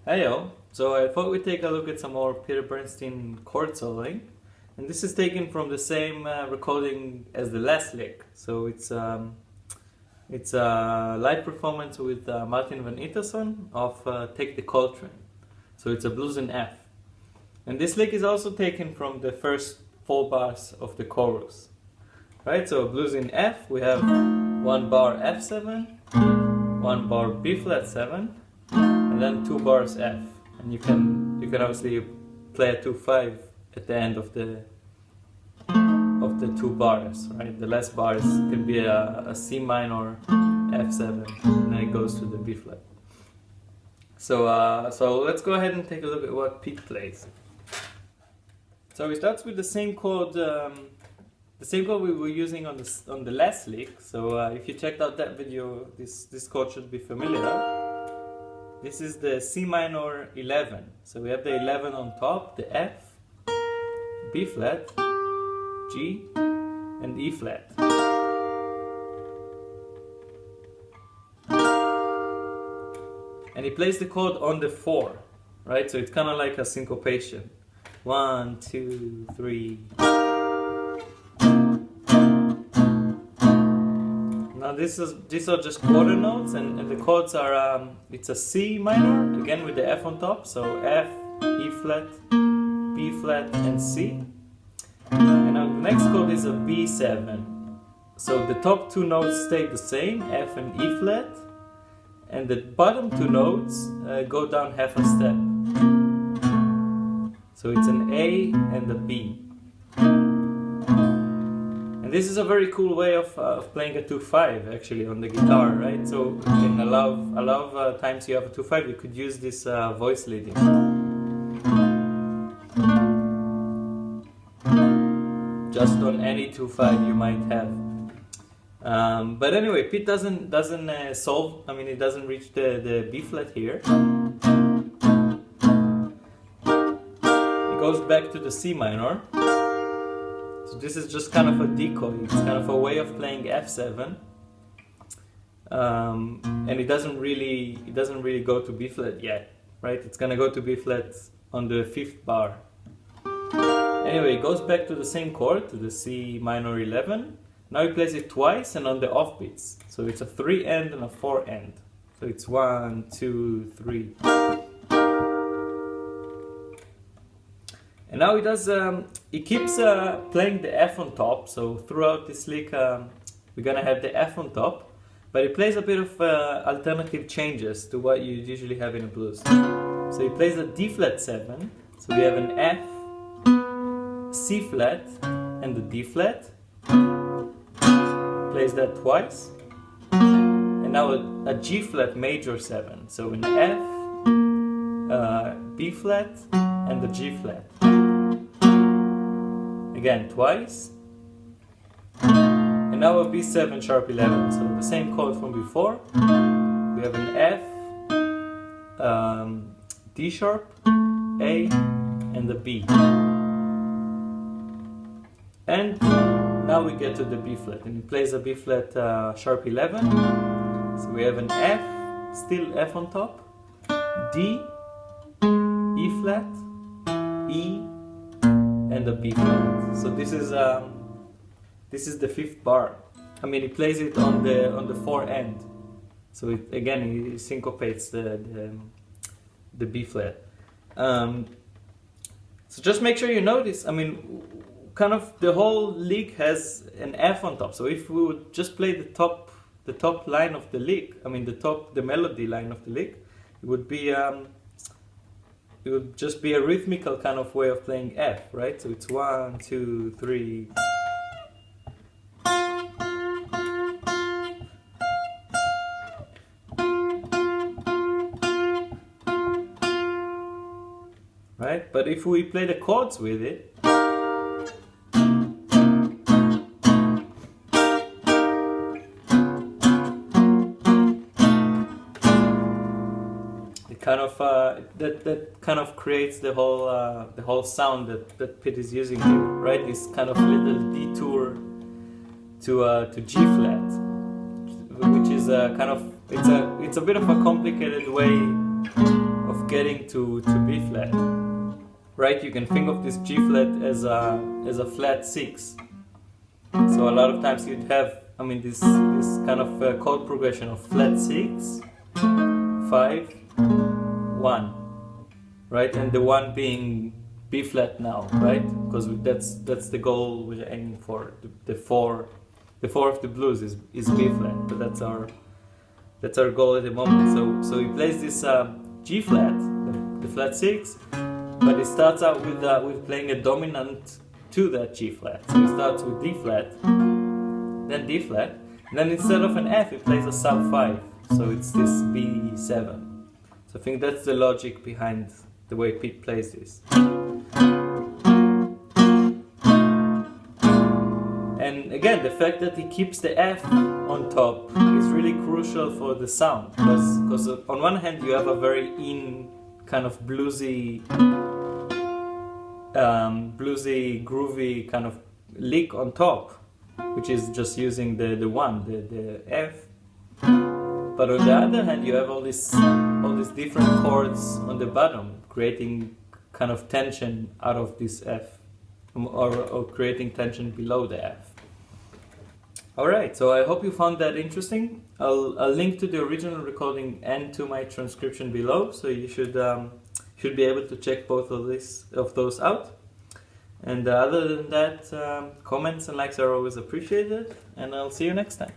Heyo, so I thought we'd take a look at some more Peter Bernstein chord soloing, and this is taken from the same recording as the last lick. So it's a live performance with Martin van Itterson of Take the Coltrane. So it's a blues in F, and this lick is also taken from the first 4 bars of the chorus. Right, so a blues in F, we have 1 bar F7, 1 bar B flat 7. And then 2 bars F, and you can obviously play a 2/5 at the end of the 2 bars, right? The last bars can be a C minor F7, and then it goes to the B flat. So let's go ahead and take a look at what Pete plays. So he starts with the same chord we were using on the last lick. So if you checked out that video, this chord should be familiar. This is the C minor 11. So we have the 11 on top, the F, B flat, G, and E flat. And he plays the chord on the 4, right? So it's kind of like a syncopation. 1, 2, 3. Now these are just quarter notes, and the chords are it's a C minor again with the F on top, so F, E flat, B flat, and C. And now the next chord is a B7. So the top 2 notes stay the same, F and E flat, and the bottom 2 notes go down half a step. So it's an A and a B. And this is a very cool way of playing a 2/5 actually on the guitar, right? So in a lot of times you have a 2/5, you could use this voice leading. Just on any 2/5 you might have. But anyway, Pete doesn't solve. I mean, it doesn't reach the B flat here. It goes back to the C minor. So this is just kind of a decoy. It's kind of a way of playing F7, and it doesn't really go to B flat yet, right? It's gonna go to B flat on the 5th bar. Anyway, it goes back to the same chord, to the C minor 11. Now he plays it twice and on the offbeats. So it's a 3 end and a 4 end. So it's 1, 2, 3. And now he does. He keeps playing the F on top. So throughout this lick, we're gonna have the F on top, but he plays a bit of alternative changes to what you usually have in a blues. So he plays a D flat 7. So we have an F, C flat, and the D flat. Plays that twice, and now a G flat major 7. So an F, B flat, and the G flat. Again, twice. And now a B7 sharp 11. So the same chord from before. We have an F, D sharp, A, and the B. And now we get to the B flat, and he plays a B flat sharp 11. So we have an F, still F on top, D, E flat, E, and a B flat. So this is the 5th bar. I mean, he plays it on the 4 end. So it, again, he syncopates the B flat. So just make sure you notice. I mean, kind of the whole lick has an F on top. So if we would just play the top line of the lick, I mean the melody line of the lick, it would just be a rhythmical kind of way of playing F, right? So it's 1, 2, 3. Right? But if we play the chords with it, that kind of creates the whole sound that Pete is using here, right? This kind of little detour to G flat, which is kind of it's a bit of a complicated way of getting to B flat, right? You can think of this G flat as a flat 6. So a lot of times you'd have, I mean, this kind of chord progression of flat 6, 5, 1, right? And the 1 being B flat now, right? Because that's the goal we're aiming for. The 4 of the blues is B flat, but that's our goal at the moment. So he plays this G flat, the flat 6, but it starts out with playing a dominant to that G flat. So he starts with D flat, then D flat, and then instead of an F, he plays a sub 5. So it's this B7. So I think that's the logic behind the way Pete plays this. And again, the fact that he keeps the F on top is really crucial for the sound, because on one hand you have a very kind of bluesy, groovy kind of lick on top, which is just using the 1, the F. But on the other hand, you have all these different chords on the bottom, creating kind of tension out of this F, or creating tension below the F. Alright, so I hope you found that interesting. I'll link to the original recording and to my transcription below, so you should be able to check both of those out. And other than that, comments and likes are always appreciated, and I'll see you next time.